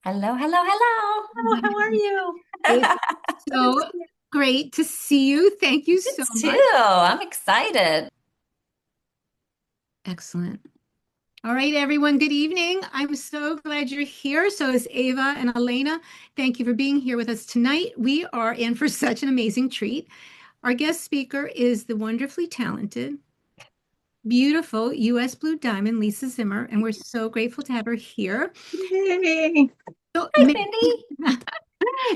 Hello, hello, hello. Oh, how are you? It's Good to so see you. great to see you. Thank you so much. Too. I'm excited. Excellent. All right, everyone, good evening. I'm so glad you're here. So is Ava and Elena. Thank you for being here with us tonight. We are in for such an amazing treat. Our guest speaker is the wonderfully talented, beautiful US Blue Diamond, Lisa Zimmer, and we're so grateful to have her here. Yay. So, Hi, Cindy.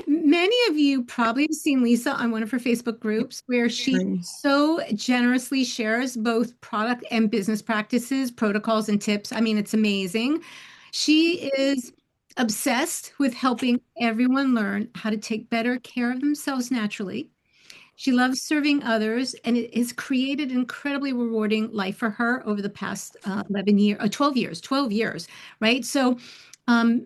many of you probably have seen Lisa on one of her Facebook groups where she Hi. so generously shares both product and business practices, protocols, and tips. I mean, it's amazing. She is obsessed with helping everyone learn how to take better care of themselves naturally. She loves serving others, and it has created an incredibly rewarding life for her over the past 11 years, 12 years, 12 years, right? So,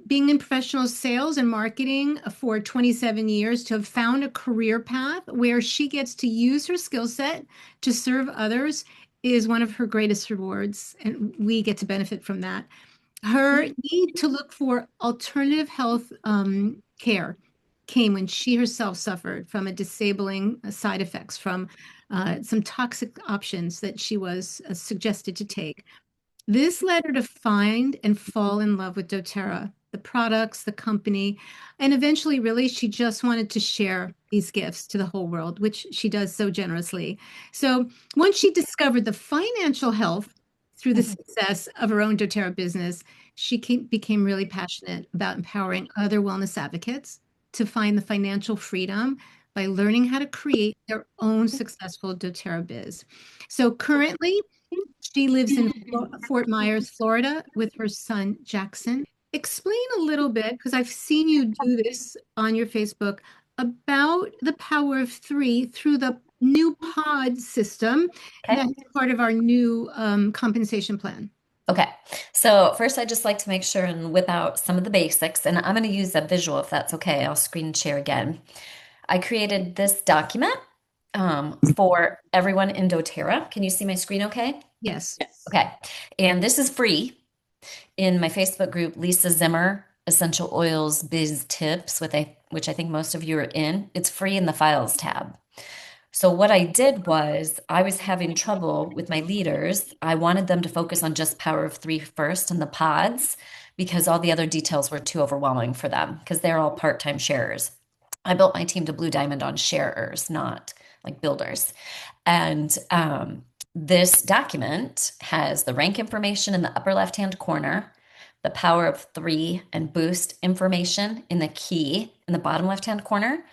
being in professional sales and marketing for 27 years, to have found a career path where she gets to use her skill set to serve others is one of her greatest rewards, and we get to benefit from that. Her need to look for alternative health care came when she herself suffered from a disabling side effects from some toxic options that she was suggested to take. This led her to find and fall in love with doTERRA, the products, the company, and eventually, really, she just wanted to share these gifts to the whole world, which she does so generously. So once she discovered the financial health through the success of her own doTERRA business, became really passionate about empowering other wellness advocates to find the financial freedom by learning how to create their own successful doTERRA biz. So currently, she lives in Fort Myers, Florida, with her son, Jackson. Explain a little bit, because I've seen you do this on your Facebook, about the power of three through the new pod system Okay. that's part of our new compensation plan. Okay. So first, I'd just like to make sure and whip out some of the basics, and I'm going to use a visual if that's okay. I'll screen share again. I created this document for everyone in doTERRA. Can you see my screen okay? Yes. Yes. Okay. And this is free in my Facebook group, Lisa Zimmer Essential Oils Biz Tips, which I think most of you are in. It's free in the Files tab. So what I did was I was having trouble with my leaders. I wanted them to focus on just Power of Three first and the pods because all the other details were too overwhelming for them because they're all part-time sharers. I built my team to Blue Diamond on sharers, not like builders. And this document has the rank information in the upper left-hand corner, the Power of Three and boost information in the key in the bottom left-hand corner,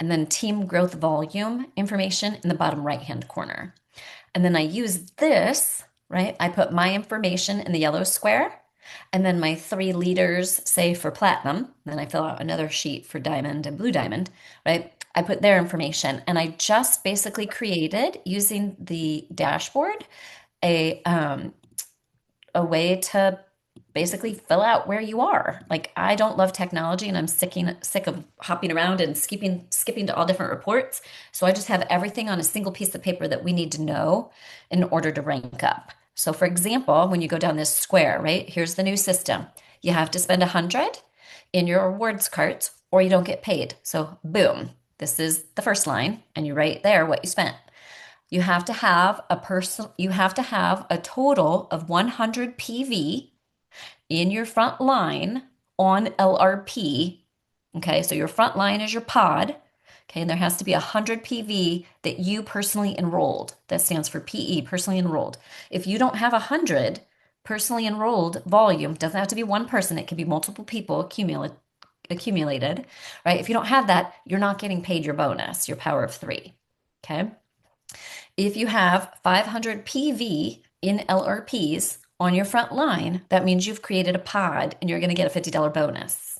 and then team growth volume information in the bottom right-hand corner. And then I use this, right? I put my information in the yellow square, and then my three leaders, say for platinum, then I fill out another sheet for diamond and blue diamond, right? I put their information, and I just basically created using the dashboard a um, a way to basically fill out where you are. Like I don't love technology and I'm sick of hopping around and skipping to all different reports. So I just have everything on a single piece of paper that we need to know in order to rank up. So for example, when you go down this square, right? Here's the new system. You have to spend 100 in your rewards carts or you don't get paid. So boom, this is the first line and you write there what you spent. You have to have a total of 100 PV in your front line on LRP. Okay, so your front line is your pod. Okay, and there has to be 100 PV that you personally enrolled. That stands for PE, personally enrolled. If you don't have 100 personally enrolled volume, doesn't have to be one person, it can be multiple people accumulated, right? If you don't have that, you're not getting paid your bonus, your power of three. Okay. If you have 500 PV in LRPs on your front line, that means you've created a pod and you're going to get a $50 bonus.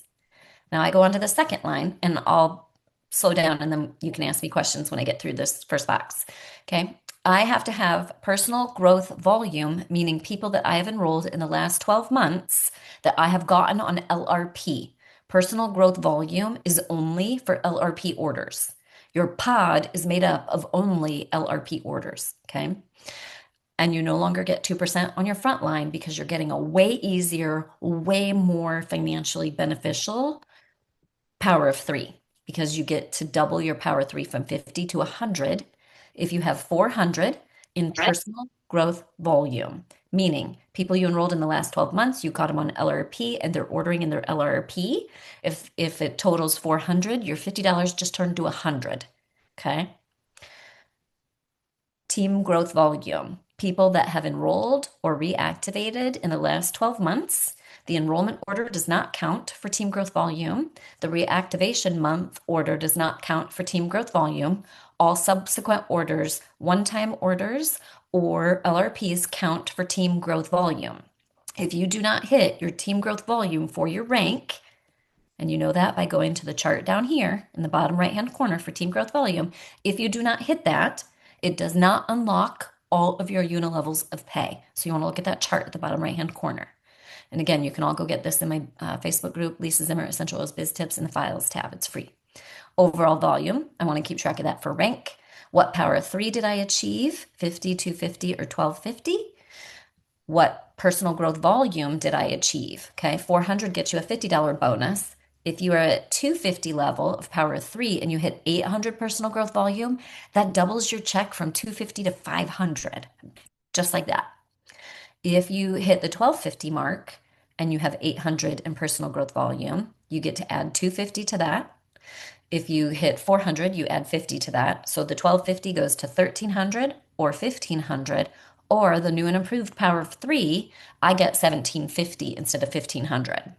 Now I go on to the second line and I'll slow down and then you can ask me questions when I get through this first box. Okay. I have to have personal growth volume, meaning people that I have enrolled in the last 12 months that I have gotten on LRP. Personal growth volume is only for LRP orders. Your pod is made up of only LRP orders. Okay. And you no longer get 2% on your front line because you're getting a way easier, way more financially beneficial power of three because you get to double your power of three from 50 to 100 if you have 400 in personal growth volume, meaning people you enrolled in the last 12 months, you got them on LRP and they're ordering in their LRP. If it totals 400, your $50 just turned to 100. Okay. Team growth volume. People that have enrolled or reactivated in the last 12 months, the enrollment order does not count for team growth volume. The reactivation month order does not count for team growth volume. All subsequent orders, one-time orders, or LRPs count for team growth volume. If you do not hit your team growth volume for your rank, and you know that by going to the chart down here in the bottom right-hand corner for team growth volume, if you do not hit that, it does not unlock all of your unilevels of pay. So you want to look at that chart at the bottom right-hand corner. And again, you can all go get this in my Facebook group, Lisa Zimmer Essential Oils Biz Tips in the Files tab. It's free. Overall volume, I want to keep track of that for rank. What power of three did I achieve? 50, 250, or 1250? What personal growth volume did I achieve? Okay, 400 gets you a $50 bonus. If you are at 250 level of power of three and you hit 800 personal growth volume, that doubles your check from 250 to 500, just like that. If you hit the 1250 mark and you have 800 in personal growth volume, you get to add 250 to that. If you hit 400, you add 50 to that. So the 1250 goes to 1300 or 1500, or the new and improved power of three, I get 1750 instead of 1500.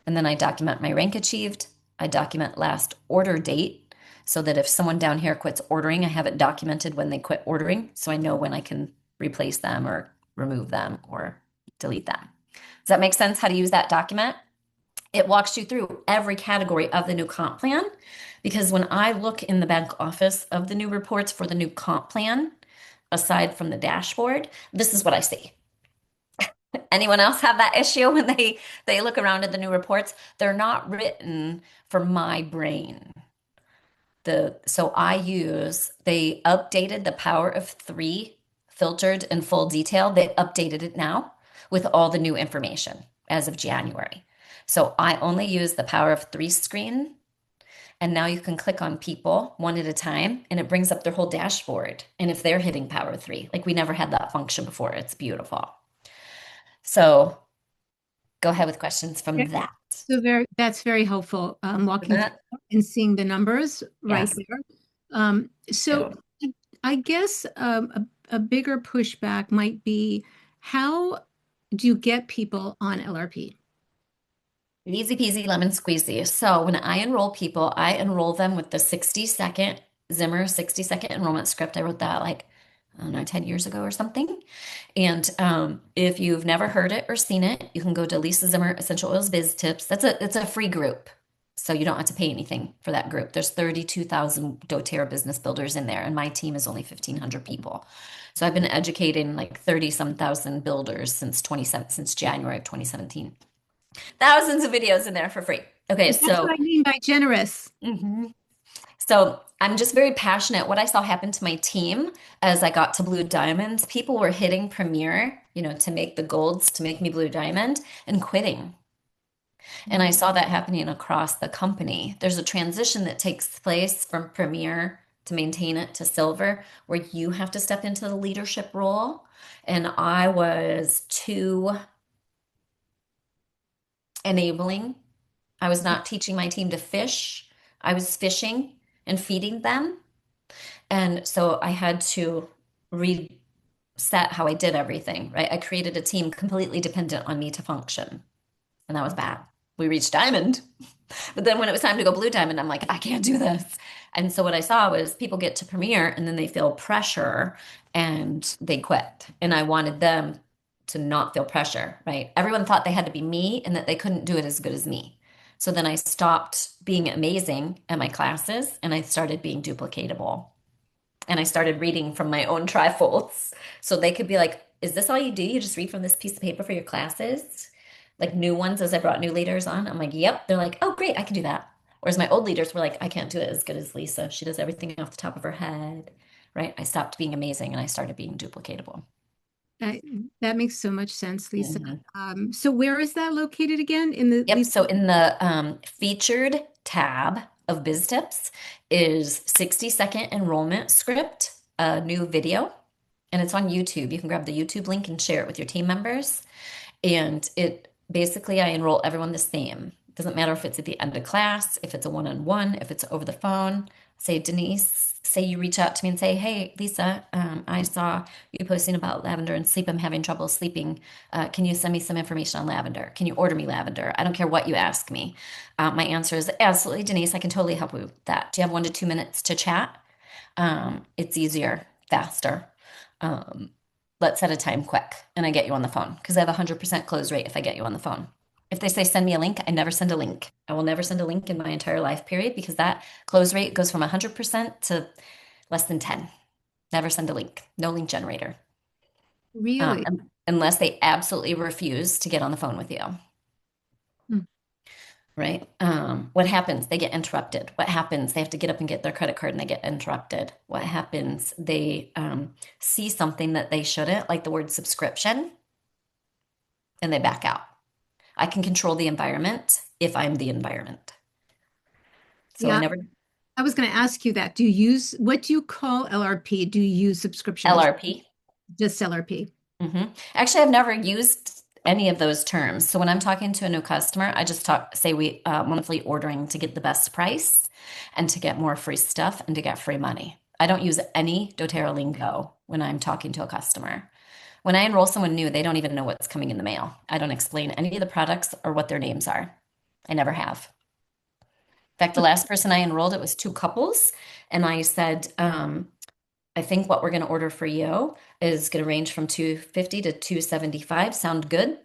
And then I document my rank achieved. I document last order date so that if someone down here quits ordering, I have it documented when they quit ordering so I know when I can replace them or remove them or delete them. Does that make sense how to use that document? It walks you through every category of the new comp plan because when I look in the back office of the new reports for the new comp plan, aside from the dashboard, this is what I see. Anyone else have that issue when they look around at the new reports? They're not written for my brain. So they updated the power of three filtered in full detail. They updated it now with all the new information as of January. So I only use the power of three screen. And now you can click on people one at a time and it brings up their whole dashboard. And if they're hitting power of three, like we never had that function before, it's beautiful. So go ahead with questions from that. So that's very helpful, walking through and seeing the numbers right Yes. there. So I guess a bigger pushback might be, how do you get people on LRP? Easy peasy lemon squeezy. So when I enroll people, I enroll them with the 60-second Zimmer 60-second enrollment script. I wrote that like, I don't know, 10 years ago or something. And if you've never heard it or seen it, you can go to Lisa Zimmer Essential Oils Biz Tips. It's a free group. So you don't have to pay anything for that group. There's 32,000 doTERRA business builders in there, and my team is only 1,500 people. So I've been educating like 30 some thousand builders since January of 2017. Thousands of videos in there for free. Okay, That's what so I mean by generous. mhm. So I'm just very passionate. What I saw happen to my team as I got to Blue Diamonds, people were hitting Premier, to make the golds, to make me Blue Diamond, and quitting. And I saw that happening across the company. There's a transition that takes place from Premier to maintain it to Silver, where you have to step into the leadership role. And I was too enabling. I was not teaching my team to fish. I was fishing and feeding them. And so I had to reset how I did everything, right? I created a team completely dependent on me to function. And that was bad. We reached diamond. But then when it was time to go blue diamond, I'm like, I can't do this. And so what I saw was people get to premiere and then they feel pressure and they quit. And I wanted them to not feel pressure, right? Everyone thought they had to be me and that they couldn't do it as good as me. So then I stopped being amazing at my classes and I started being duplicatable. And I started reading from my own trifolds. So they could be like, is this all you do? You just read from this piece of paper for your classes? Like new ones as I brought new leaders on. I'm like, yep. They're like, oh, great, I can do that. Whereas my old leaders were like, I can't do it as good as Lisa. She does everything off the top of her head, right? I stopped being amazing and I started being duplicatable. That, that makes so much sense, Lisa. Mhm. So where is that located again? In the Yep. Lisa? So in the featured tab of Biz Tips is 60-second enrollment script, a new video, and it's on YouTube. You can grab the YouTube link and share it with your team members. And it basically, I enroll everyone the same. Doesn't matter if it's at the end of class, if it's a one-on-one, if it's over the phone. Say, Denise, say you reach out to me and say, hey, Lisa, I saw you posting about lavender and sleep. I'm having trouble sleeping. Can you send me some information on lavender? Can you order me lavender? I don't care what you ask me. My answer is absolutely, Denise, I can totally help you with that. Do you have 1 to 2 minutes to chat? It's easier, faster. Um, let's set a time quick and I get you on the phone because I have a 100% close rate if I get you on the phone. If they say send me a link, I never send a link. I will never send a link in my entire life period because that close rate goes from 100% to less than 10. Never send a link. No link generator. Really? Unless they absolutely refuse to get on the phone with you. Hmm. Right? What happens? They get interrupted. What happens? They have to get up and get their credit card and they get interrupted. What happens? They see something that they shouldn't, like the word subscription, and they back out. I can control the environment if I'm the environment. So I Yeah, never I was going to ask you that. Do you use, what do you call LRP? Do you use subscription or LRP. just LRP? Actually, I've never used any of those terms. So when I'm talking to a new customer, I just say we monthly ordering to get the best price and to get more free stuff and to get free money. I don't use any doTERRA lingo when I'm talking to a customer. When I enroll someone new, they don't even know what's coming in the mail. I don't explain any of the products or what their names are. I never have. In fact, the last person I enrolled, it was two couples, and I said, I think what we're going to order for you is going to range from 250 to 275. Sound good?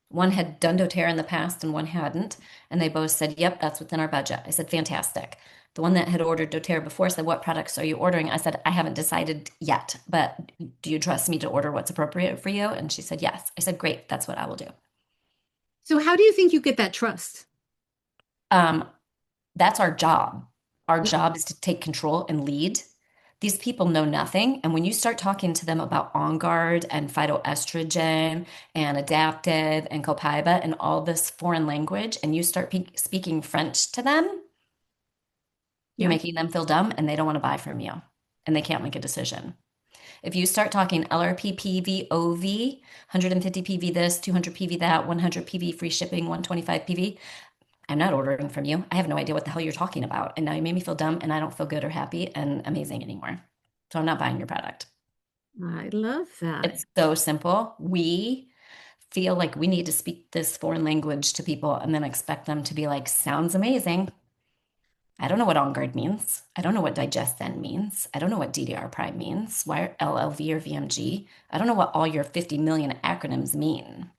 One had done doTERRA in the past and one hadn't, and they both said, "Yep, that's within our budget." I said, "Fantastic." The one that had ordered doTERRA before said, "What products are you ordering?" I said, "I haven't decided yet, but do you trust me to order what's appropriate for you?" And she said, "Yes." I said, "Great, that's what I will do." So how do you think you get that trust? Um, that's our job. Our Yeah. job is to take control and lead. These people know nothing. And when you start talking to them about On Guard and phytoestrogen and adaptive and copaiba and all this foreign language, and you start speaking French to them, you're Yeah. making them feel dumb and they don't want to buy from you and they can't make a decision. If you start talking LRP, PV, OV, 150 PV this, 200 PV that, 100 PV free shipping, 125 PV, I'm not ordering from you. I have no idea what the hell you're talking about. And now you made me feel dumb and I don't feel good or happy and amazing anymore. So I'm not buying your product. I love that. It's so simple. We feel like we need to speak this foreign language to people and then expect them to be like, sounds amazing. I don't know what on guard means. I don't know what digest then means. I don't know what DDR prime means. Why LLV or VMG? I don't know what all your 50 million acronyms mean.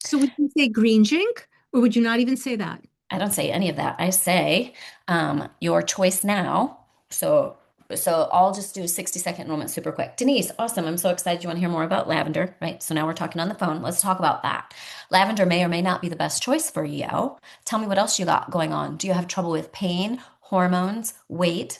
So would you say green jink, or would you not even say that? I don't say any of that. I say your choice now. So I'll just do a 60-second enrollment super quick. Denise, awesome. I'm so excited you want to hear more about lavender, right? So now we're talking on the phone. Let's talk about that. Lavender may or may not be the best choice for you. Tell me what else you got going on. Do you have trouble with pain, hormones, weight?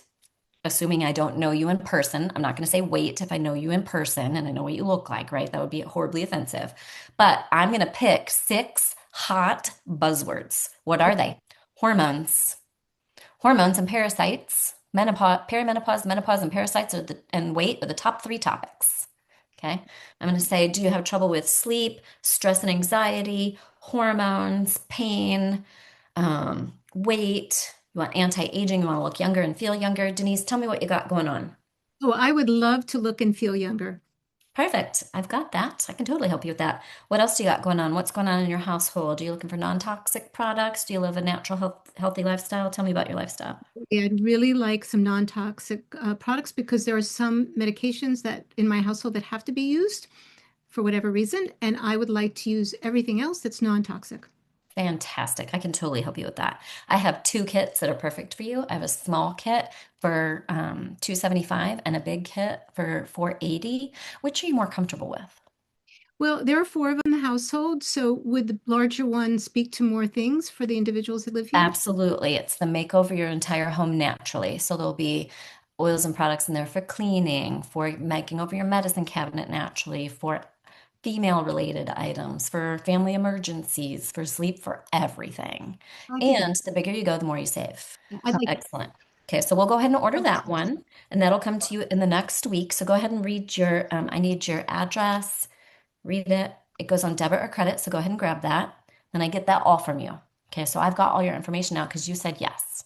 Assuming I don't know you in person, I'm not going to say weight if I know you in person and I know what you look like, right? That would be horribly offensive. But I'm going to pick 6 hot buzzwords. What are they? Hormones. Hormones and parasites, menopause, perimenopause, menopause, and parasites and weight are the top 3 topics. Okay. I'm going to say, do you have trouble with sleep, stress and anxiety, hormones, pain, weight? You want anti-aging, you want to look younger and feel younger. Denise, tell me what you got going on. Oh, I would love to look and feel younger. Perfect. I've got that. I can totally help you with that. What else do you got going on? What's going on in your household? Are you looking for non-toxic products? Do you live a natural, healthy lifestyle? Tell me about your lifestyle. Yeah, I'd really like some non-toxic products because there are some medications that in my household that have to be used for whatever reason, and I would like to use everything else that's non-toxic. Fantastic. I can totally help you with that. I have 2 kits that are perfect for you. I have a small kit for 275 and a big kit for 480. Which are you more comfortable with? Well, there are four of them in the household, so would the larger one speak to more things for the individuals that live here? Absolutely. It's the makeover your entire home naturally. So there'll be oils and products in there for cleaning, for making over your medicine cabinet naturally, for female related items, for family emergencies, for sleep, for everything. I could do And the bigger you go, the more you save. that. I'd like Excellent. Okay, so we'll go ahead and order that one, and that'll come to you in the next week. So go ahead and read your, I need your address, read it. It goes on debit or credit, so go ahead and grab that. Then I get that all from you. Okay, so I've got all your information now because you said yes,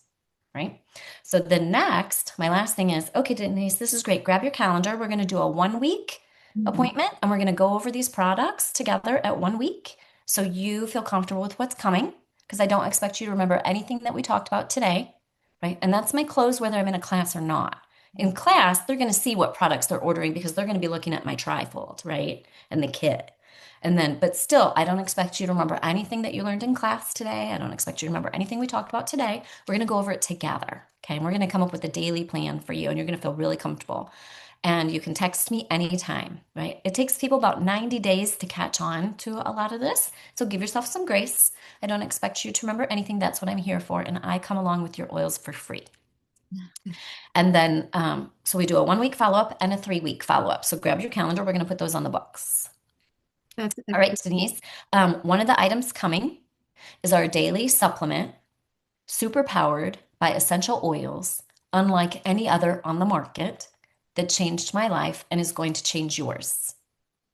right? So the next, my last thing is, okay, Denise, this is great. Grab your calendar. We're going to do a 1 week Mhm. appointment, and we're going to go over these products together at 1 week so you feel comfortable with what's coming because I don't expect you to remember anything that we talked about today, right? And that's my close whether I'm in a class or not. In class, they're going to see what products they're ordering because they're going to be looking at my trifold, right? And the kit. And then, but still, I don't expect you to remember anything that you learned in class today. I don't expect you to remember anything we talked about today. We're going to go over it together. Okay. And we're going to come up with a daily plan for you, and you're going to feel really comfortable. And you can text me anytime, right? It takes people about 90 days to catch on to a lot of this. So give yourself some grace. I don't expect you to remember anything. That's what I'm here for. And I come along with your oils for free. And then, so we do a 1 week follow up and a 3 week follow up. So grab your calendar. We're going to put those on the books. That's All right, Denise. One of the items coming is our daily supplement, super powered by essential oils, unlike any other on the market, that changed my life and is going to change yours.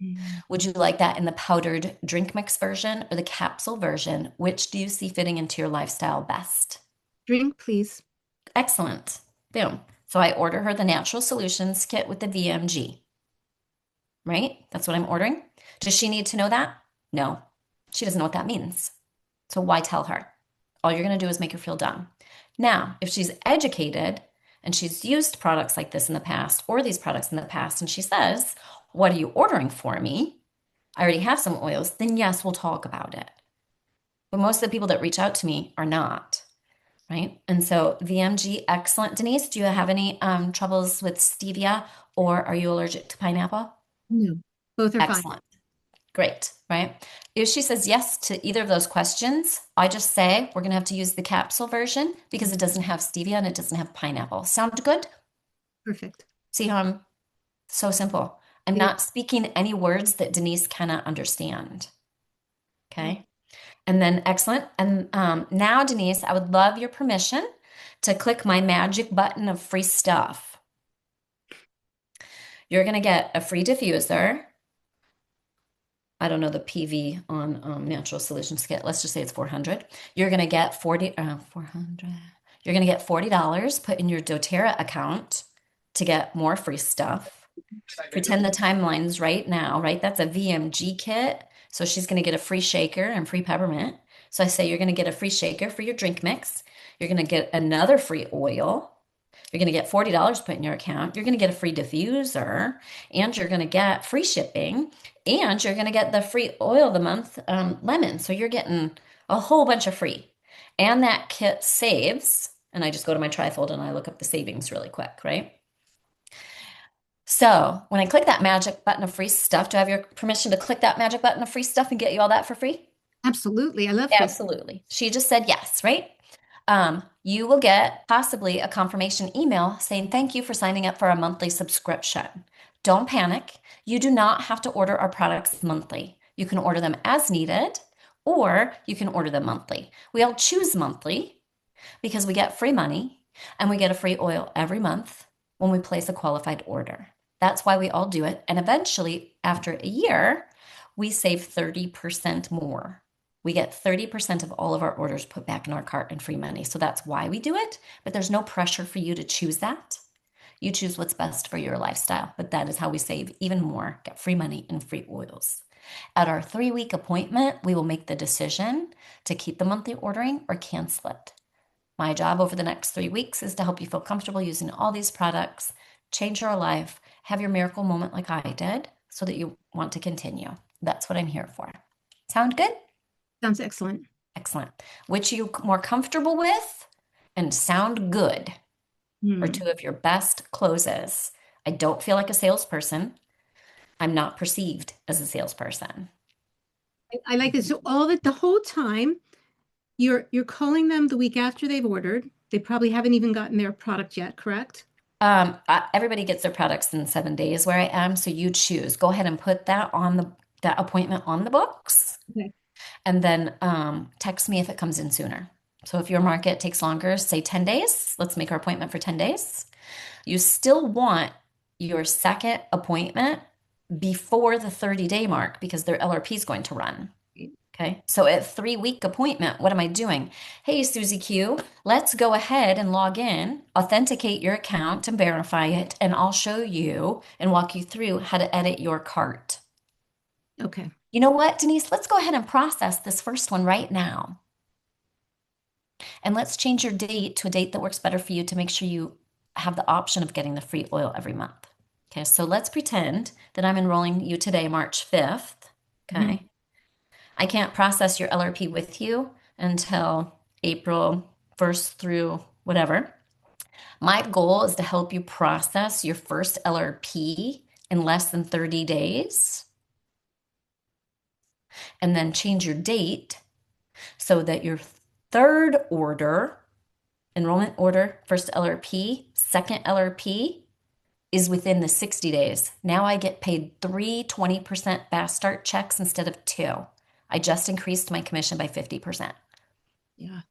Mm. Would you like that in the powdered drink mix version or the capsule version? Which do you see fitting into your lifestyle best? Drink, please. Excellent. Boom. So I order her the Natural Solutions kit with the VMG, right? That's what I'm ordering. Does she need to know that? No, she doesn't know what that means. So why tell her? All you're going to do is make her feel dumb. Now, if she's educated and she's used products like this in the past or these products in the past, and she says, what are you ordering for me? I already have some oils, then yes, we'll talk about it. But most of the people that reach out to me are not, right? And so VMG, excellent. Denise, do you have any troubles with stevia or are you allergic to pineapple? No, both are fine. Excellent. Great, right? If she says yes to either of those questions, I just say we're going to have to use the capsule version because it doesn't have stevia and it doesn't have pineapple. Sound good? Perfect. See how I'm so simple? I'm It is. not speaking any words that Denise cannot understand. Okay. And then excellent. And now, Denise, I would love your permission to click my magic button of free stuff. You're going to get a free diffuser. I don't know the PV on Natural Solutions kit. Let's just say it's 400. You're going to get 400. You're going to get $40 put in your doTERRA account to get more free stuff. Pretend the timeline's right now, right? That's a VMG kit. So she's going to get a free shaker and free peppermint. So I say you're going to get a free shaker for your drink mix. You're going to get another free oil. You're going to get $40 put in your account. You're going to get a free diffuser, and you're going to get free shipping, and you're going to get the free oil of the month, lemon. So you're getting a whole bunch of free. And that kit saves, and I just go to my trifold and I look up the savings really quick, right? So when I click that magic button of free stuff, do I have your permission to click that magic button of free stuff and get you all that for free? Absolutely. I love free stuff. Absolutely. She just said yes, right? You will get possibly a confirmation email saying thank you for signing up for a monthly subscription. Don't panic. You do not have to order our products monthly. You can order them as needed, or you can order them monthly. We all choose monthly because we get free money and we get a free oil every month when we place a qualified order. That's why we all do it. And eventually, after a year, we save 30% more. We get 30% of all of our orders put back in our cart and free money. So that's why we do it. But there's no pressure for you to choose that. You choose what's best for your lifestyle. But that is how we save even more, get free money and free oils. At our 3 week appointment, we will make the decision to keep the monthly ordering or cancel it. My job over the next 3 weeks is to help you feel comfortable using all these products, change your life, have your miracle moment like I did, so that you want to continue. That's what I'm here for. Sound good? Sounds excellent. Excellent. Which are you more comfortable with and sound good are Hmm. two of your best closes. I don't feel like a salesperson. I'm not perceived as a salesperson. I like this. So all of it, the whole time, you're calling them the week after they've ordered. They probably haven't even gotten their product yet, correct? Everybody gets their products in 7 days where I am, so you choose. Go ahead and put that on that appointment on the books, Okay. and then text me if it comes in sooner. So if your market takes longer, say 10 days, let's make our appointment for 10 days. You still want your second appointment before the 30-day mark because their LRP is going to run. Okay. So at 3 week appointment, what am I doing? Hey, Susie Q, let's go ahead and log in, authenticate your account and verify it, and I'll show you and walk you through how to edit your cart. Okay. You know what, Denise? Let's go ahead and process this first one right now. And let's change your date to a date that works better for you to make sure you have the option of getting the free oil every month. Okay, so let's pretend that I'm enrolling you today, March 5th. Mhm. Okay. I can't process your LRP with you until April 1st through whatever. My goal is to help you process your first LRP in less than 30 days and then change your date so that your third order, enrollment order, first LRP, second LRP is within the 60 days. Now I get paid 20% fast start checks instead of two. I just increased my commission by 50%. Yeah.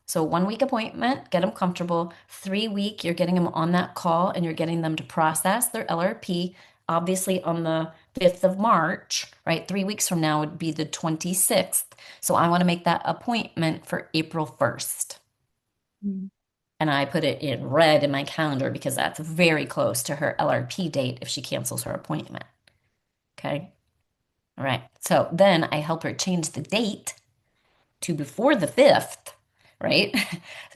So 1 week appointment, get them comfortable. 3 week, you're getting them on that call and you're getting them to process their LRP. Obviously on the 5th of March, right? 3 weeks from now would be the 26th. So I want to make that appointment for April 1st. Mhm. And I put it in red in my calendar because that's very close to her LRP date if she cancels her appointment. Okay. All right. So then I help her change the date to before the 5th, right?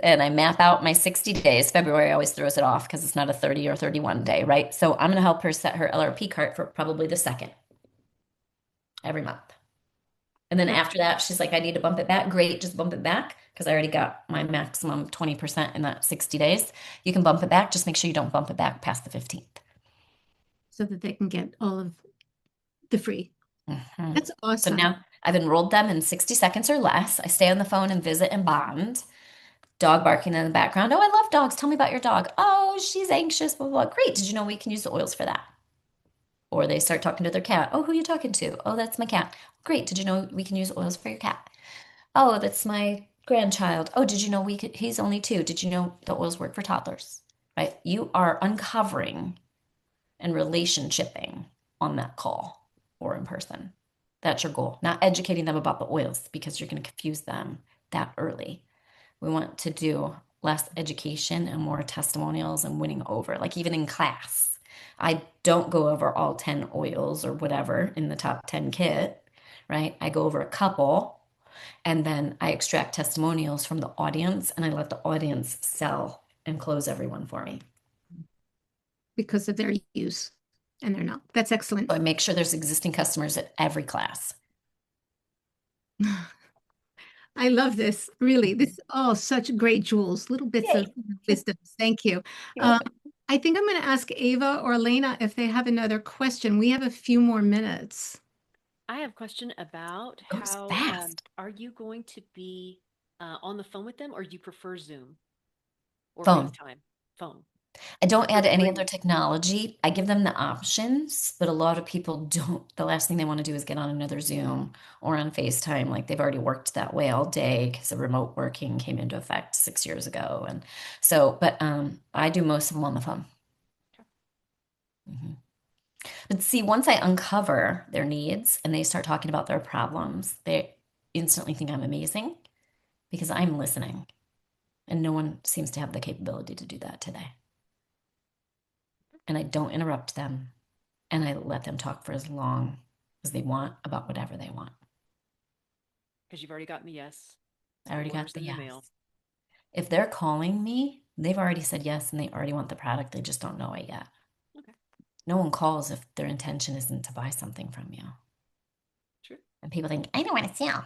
And I map out my 60 days. February always throws it off because it's not a 30 or 31 day, right? So I'm going to help her set her LRP cart for probably the second every month. And then after that, she's like, I need to bump it back. Great, just bump it back because I already got my maximum 20% in that 60 days. You can bump it back. Just make sure you don't bump it back past the 15th. So that they can get all of the free. Mhm. That's So awesome. now I've enrolled them in 60 seconds or less. I stay on the phone and visit and bond. Dog barking in the background. Oh, I love dogs. Tell me about your dog. Oh, she's anxious, blah, blah, blah. Great. Did you know we can use the oils for that? Or they start talking to their cat. Oh, who are you talking to? Oh, that's my cat. Great. Did you know we can use oils for your cat? Oh, that's my grandchild. Oh, did you know he's only 2? Did you know the oils work for toddlers? Right? You are uncovering and relationshipping on that call or in person. That's your goal. Not educating them about the oils because you're going to confuse them that early. We want to do less education and more testimonials and winning over. Like even in class, I don't go over all 10 oils or whatever in the top 10 kit, right? I go over a couple and then I extract testimonials from the audience and I let the audience sell and close everyone for me. Because of their use and they're not. That's excellent. So I make sure there's existing customers at every class. I love this. Really, this all such great jewels, little bits of Yay. wisdom. Thank you. You're Um, welcome. I think I'm going to ask Ava or Elena if they have another question. We have a few more minutes. I have a question about Goes how fast. are you going to be on the phone with them, or do you prefer Zoom or Phone. FaceTime? Phone I don't for add any other free. technology. I give them the options, but a lot of people don't. The last thing they want to do is get on another Zoom or on FaceTime. Like they've already worked that way all day because the remote working came into effect 6 years ago. And so, but I do most of them on the phone. Mhm. But see, once I uncover their needs and they start talking about their problems, they instantly think I'm amazing because I'm listening. And no one seems to have the capability to do that today. And I don't interrupt them. And I let them talk for as long as they want about whatever they want. Because you've already gotten the yes. I The already got order's the in the yes. mail. If they're calling me, they've already said yes and they already want the product. They just don't know it yet. Okay, No one calls if their intention isn't to buy something from you. true. And people think, I don't want to sell.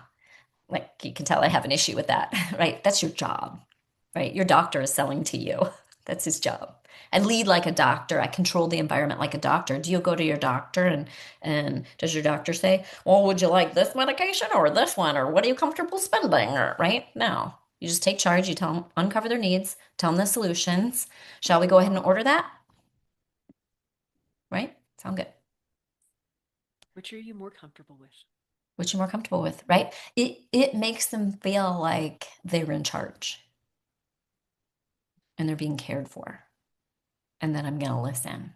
Like you can tell I have an issue with that, right? That's your job, right? Your doctor is selling to you. That's his job. I lead like a doctor. I control the environment like a doctor. Do you go to your doctor and does your doctor say, well, would you like this medication or this one? Or what are you comfortable spending? Or, right? No. You just take charge. You tell them, uncover their needs, tell them the solutions. Shall we go ahead and order that? Right? Sound good. Which are you more comfortable with? Which you're more comfortable with, right? It makes them feel like they're in charge and they're being cared for. And then I'm gonna listen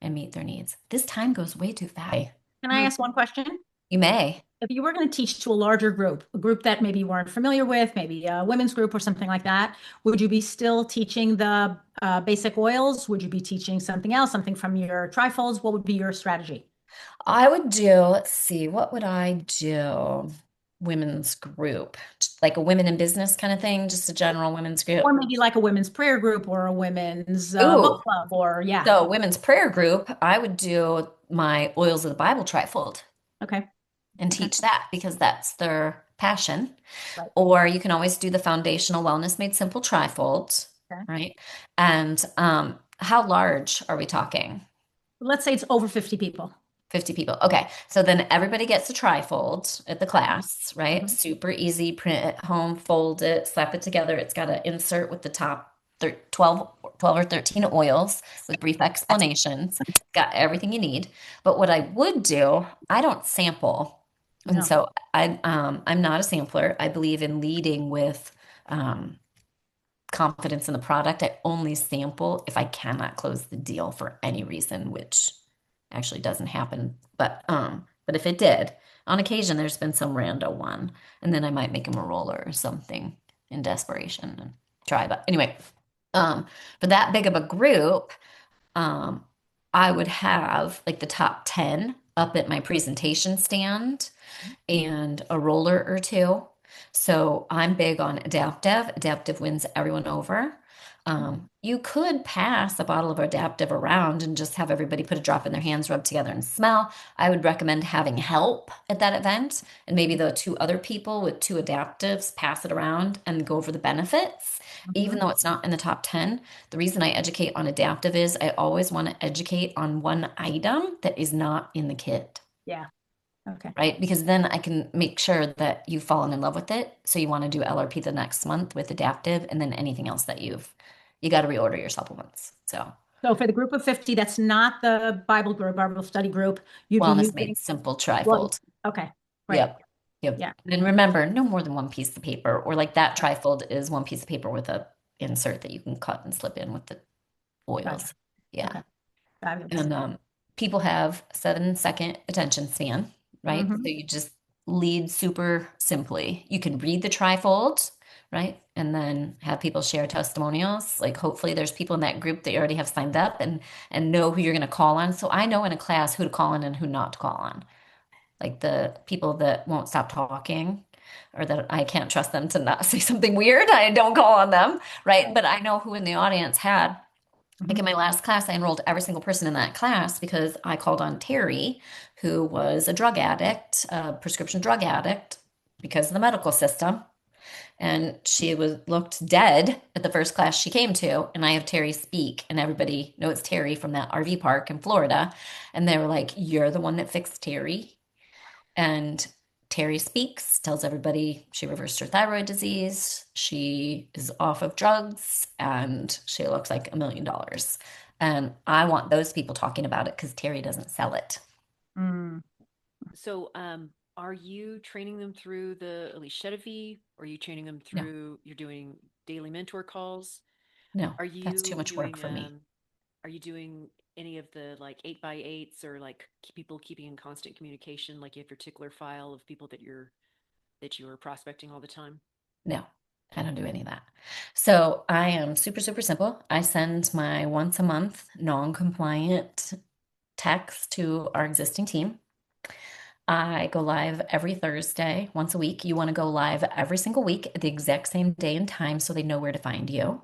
and meet their needs. This time goes way too fast. Can I ask one question? You may. If you were going to teach to a larger group, a group that maybe you weren't familiar with, maybe a women's group or something like that, would you be still teaching the basic oils? Would you be teaching something else, something from your trifolds? What would be your strategy? I would do, let's see, what would I do? Women's group, like a women in business kind of thing, just a general women's group. Or maybe like a women's prayer group or a women's Ooh, book club or yeah. so women's prayer group, I would do my Oils of the Bible trifold Okay. and Okay. teach that because that's their passion. Right. Or you can always do the foundational wellness made simple trifold, Okay. right? And how large are we talking? Let's say it's over 50 people. 50 people. Okay. So then everybody gets a trifold at the class, right? Mhm. Super easy, print it home, fold it, slap it together. It's got an insert with the top 12 or 13 oils with brief explanations. Got everything you need. But what I would do, I don't sample. And No. so I'm not a sampler. I believe in leading with um, confidence in the product. I only sample if I cannot close the deal for any reason, which actually doesn't happen. But if it did, on occasion there's been some rando one, and then I might make him a roller or something in desperation and try. But anyway, for that big of a group, um, I would have like the top 10 up at my presentation stand and a roller or two. So I'm big on adaptive. Adaptive wins everyone over. You could pass a bottle of adaptive around and just have everybody put a drop in their hands, rub together, and smell. I would recommend having help at that event, and maybe the two other people with two adaptives pass it around and go over the benefits. Even Mhm. though it's not in the top 10, the reason I educate on adaptive is I always want to educate on one item that is not in the kit. Yeah. Okay. Right? Because then I can make sure that you've fallen in love with it. So you want to do LRP the next month with adaptive, and then anything else that you got to reorder your supplements. So So for the group of 50, that's not the Bible group, Bible study group. You'd be wellness using, made simple well, trifold. okay. Right. Yep. Yep. Yeah. And remember, no more than one piece of paper, or like that trifold is one piece of paper with a insert that you can cut and slip in with the Gotcha. oils. Yeah. Okay. Fabulous. And people have 7-second attention span, right? So Mhm. you just lead super simply. You can read the trifold, right? And then have people share testimonials. Like hopefully there's people in that group that you already have signed up and know who you're going to call on. So I know in a class who to call on and who not to call on. Like the people that won't stop talking or that I can't trust them to not say something weird, I don't call on them, right? But I know who in the audience had like in Mhm. my last class, I enrolled every single person in that class because I called on Terry, who was a drug addict, a prescription drug addict, because of the medical system. And she was looked dead at the first class she came to. And I have Terry speak, and everybody knows Terry from that RV park in Florida. And they were like, "You're the one that fixed Terry." And Terry speaks, tells everybody she reversed her thyroid disease, she is off of drugs, and she looks like $1 million. And I want those people talking about it because Terry doesn't sell it. Mm. So, are you training them through the Elise Chedevi? Or are you training them No, through, you're doing daily mentor calls? no, Are that's too you much work doing, for me. are you doing any of the like 8x8s or like people keeping in constant communication? Like you have your tickler file of people that you're prospecting all the time? No, I don't do any of that. So I am super, super simple. I send my once a month non-compliant text to our existing team. I go live every Thursday, once a week. You want to go live every single week at the exact same day and time so they know where to find you.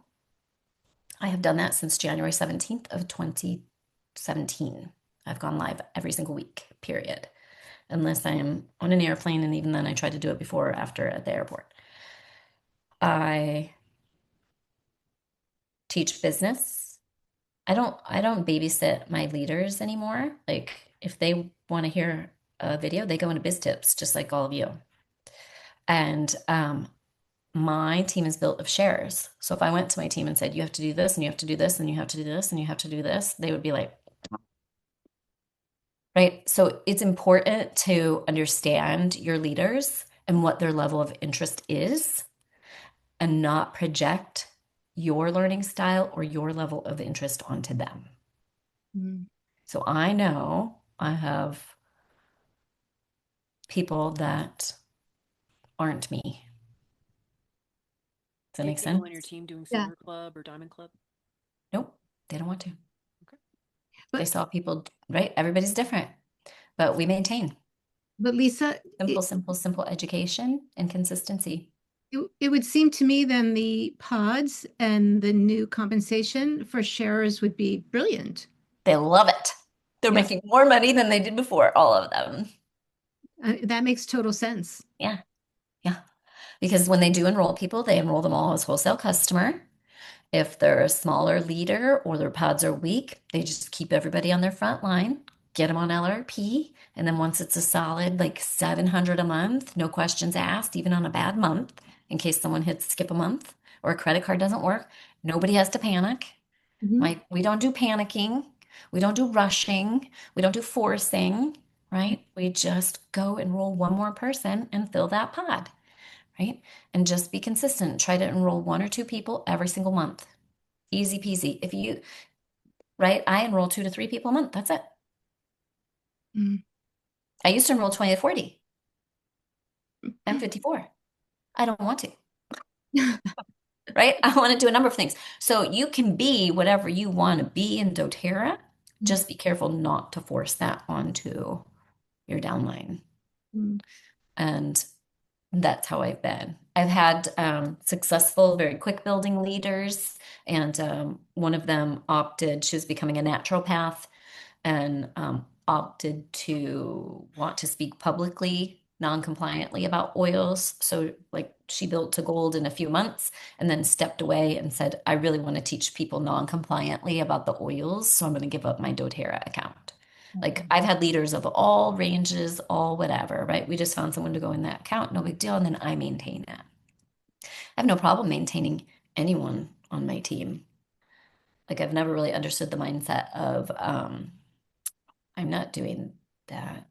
I have done that since January 17th of 2017. I've gone live every single week, period. Unless I am on an airplane, and even then I try to do it before or after at the airport. I teach business. I don't babysit my leaders anymore. Like if they want to hear a video, they go into Biz Tips, just like all of you. And my team is built of shares. So if I went to my team and said, you have to do this and you have to do this and you have to do this and you have to do this, they would be like, right? So it's important to understand your leaders and what their level of interest is and not project your learning style or your level of interest onto them. Mm. So I know I have people that aren't me. Does that Do you make have people sense? on your team doing Yeah. Silver Club or Diamond Club? Nope, they don't want to. Okay. They But saw people, right? Everybody's different, but we maintain Lisa, simple education and consistency. it would seem to me then the pods and the new compensation for sharers would be brilliant. They love it. They're Yeah. making more money than they did before, all of them. That makes total sense. Yeah, yeah. Because when they do enroll people, they enroll them all as wholesale customer. If they're a smaller leader or their pods are weak, they just keep everybody on their front line, get them on LRP, and then once it's a solid like 700 a month, no questions asked, even on a bad month, in case someone hits skip a month or a credit card doesn't work, nobody has to panic. Mhm. Like we don't do panicking, we don't do rushing, we don't do forcing, right? We just go enroll one more person and fill that pod, right? And just be consistent. Try to enroll one or two people every single month. Easy peasy. If you, right, I enroll 2 to 3 people a month. That's it. Mm. I used to enroll 20 to 40. I'm 54. I don't want to, right? I want to do a number of things. So you can be whatever you want to be in doTERRA. Just be careful not to force that onto your downline. Mm. And that's how I've been. I've had successful, very quick building leaders, and one of them opted, she was becoming a naturopath and opted to want to speak publicly, non-compliantly about oils. So, like, she built to gold in a few months and then stepped away and said, I really want to teach people non-compliantly about the oils. So, I'm going to give up my doTERRA account. Like, I've had leaders of all ranges, all whatever, right? We just found someone to go in that account, no big deal. And then I maintain it. I have no problem maintaining anyone on my team. Like, I've never really understood the mindset of, I'm not doing that.